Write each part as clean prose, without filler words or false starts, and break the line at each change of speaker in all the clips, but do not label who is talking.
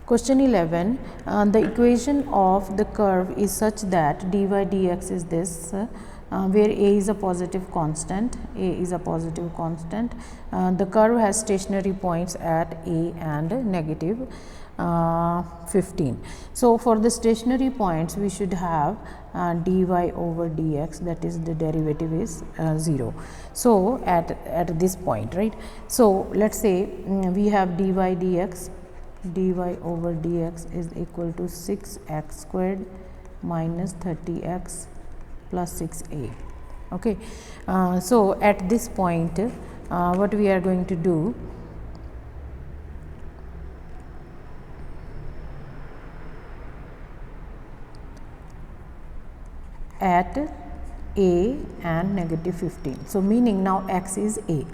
Question 11, the equation of the curve is such that dy dx is this, where a is a positive constant, the curve has stationary points at a and negative 15. So, for the stationary points we should have dy over dx, that is the derivative is 0. So, at this point, right. So, let us say we have dy dx, dy over dx is equal to 6x squared minus 30x plus 6a. Okay. So, at this point what we are going to do, at a and negative 15. So, meaning now x is a.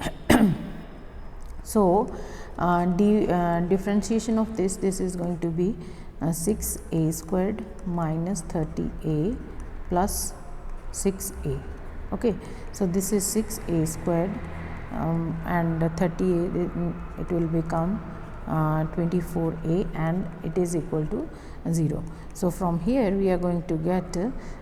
So, differentiation of this is going to be 6a squared minus 30a plus 6a. Okay. So, this is 6a squared and 30a, it will become 24a and it is equal to 0. So, from here we are going to get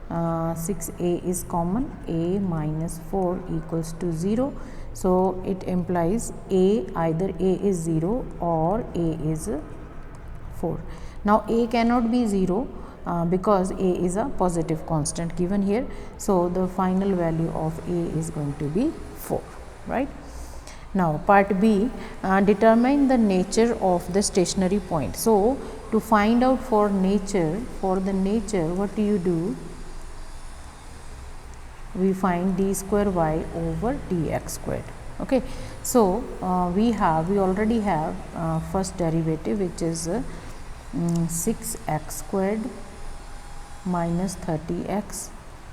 6a is common, a minus 4 equals to 0. So, it implies a, either a is 0 or a is 4. Now, a cannot be 0 because a is a positive constant given here. So, the final value of a is going to be 4, right. Now, part B, determine the nature of the stationary point. So, to find out for the nature, what do you do? We find d square y over dx squared. Okay. So, we already have first derivative, which is 6x squared minus 30x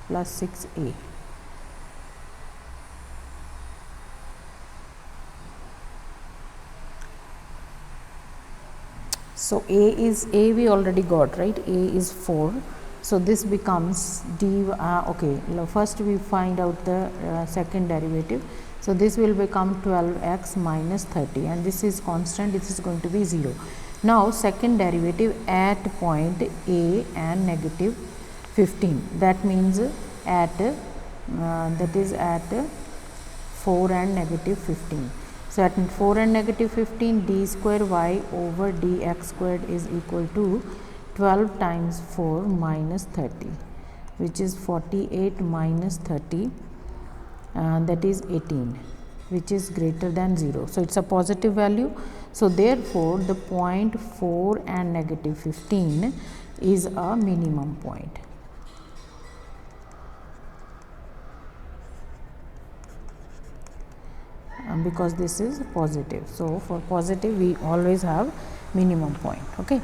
plus 6a. So, a we already got, right, a is 4. So, this becomes d, okay, first we find out the second derivative. So, this will become 12x minus 30 and this is constant, this is going to be 0. Now, second derivative at point a and negative 15, that means at that is at 4 and negative 15. So, at 4 and negative 15, d square y over dx squared is equal to 12 times 4 minus 30, which is 48 minus 30, that is 18, which is greater than 0. So, it is a positive value. So, therefore, the point 4 and negative 15 is a minimum point. Because this is positive. So, for positive we always have minimum point. Okay.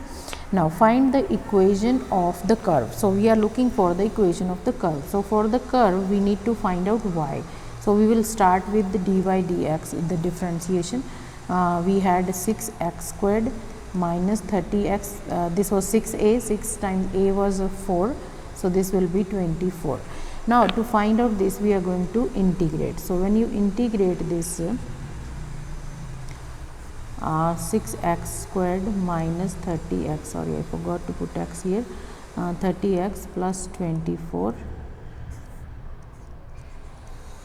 Now, find the equation of the curve. So, we are looking for the equation of the curve. So, for the curve we need to find out y. So, we will start with the dy dx in the differentiation. We had 6x squared minus 30x, this was 6a, 6 times a was 4. So, this will be 24. Now, to find out this we are going to integrate. So, when you integrate this 6x squared minus 30x, sorry I forgot to put x here, 30x plus 24.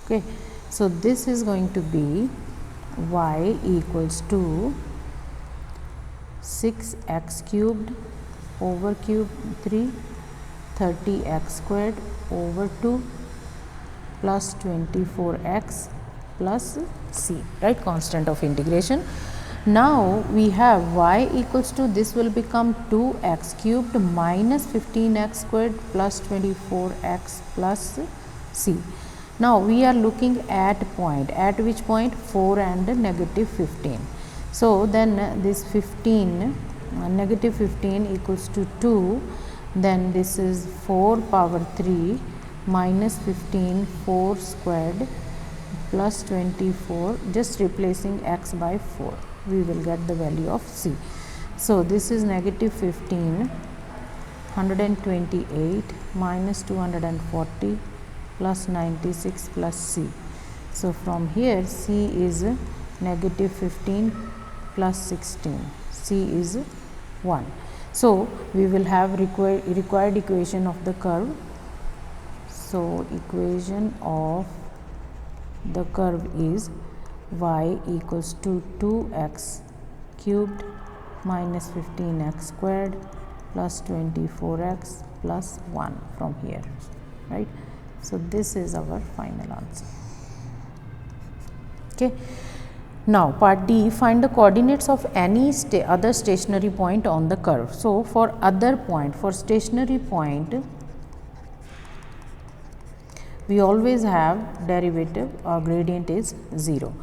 Okay. So, this is going to be y equals to 6x cubed over cube 3, 30x squared over 2 plus 24x plus c, right, constant of integration. Now, we have y equals to, this will become 2x cubed minus 15x squared plus 24x plus c. Now, we are looking at point, at which point 4 and negative 15. So, then this 15, negative 15 equals to 2, then this is 4 power 3 minus 15, 4 squared plus 24, just replacing x by 4, we will get the value of c. So, this is negative 15, 128 minus 240 plus 96 plus c. So, from here c is negative 15 plus 16, c is 1. So we will have required equation of the curve. So equation of the curve is y equals to 2x cubed minus 15x squared plus 24x plus 1 from here, right? So this is our final answer. Okay. Now part D, find the coordinates of any other stationary point on the curve. So for other point, for stationary point, we always have derivative or gradient is 0,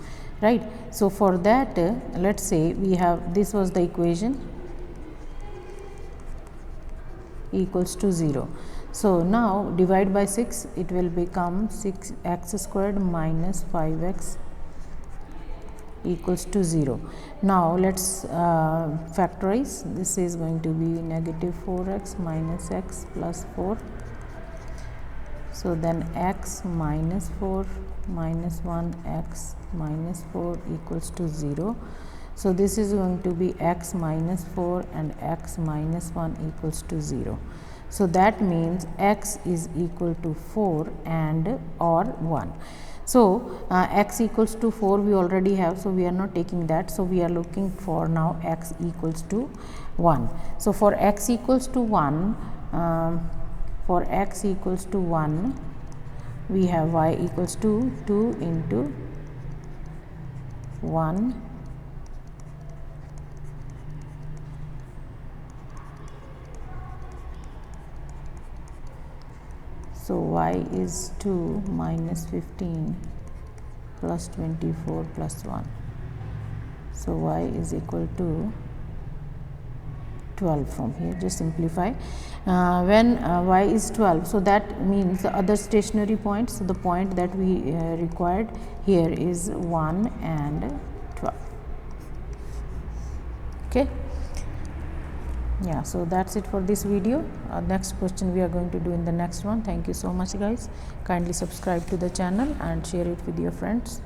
right? So for that, let's say we have, this was the equation, equals to 0. So now divide by 6, it will become 6x squared minus 5x equals to 0. Now let's factorize. This is going to be negative 4x minus x plus 4. So then x minus 4 minus 1 x minus 4 equals to 0. So this is going to be x minus 4 and x minus 1 equals to 0. So that means x is equal to 4 and or 1. So x equals to 4 we already have, so we are not taking that. So we are looking for now x equals to 1. So for x equals to 1, for x equals to 1, we have y equals to 2 into 1 so y is 2 minus 15 plus 24 plus 1. So y is equal to 12 from here. Just simplify. When y is 12, so that means the other stationary points, so the point that we required here is 1 and 12. Okay. Yeah, so that's it for this video. Next question we are going to do in the next one. Thank you so much guys. Kindly subscribe to the channel and share it with your friends.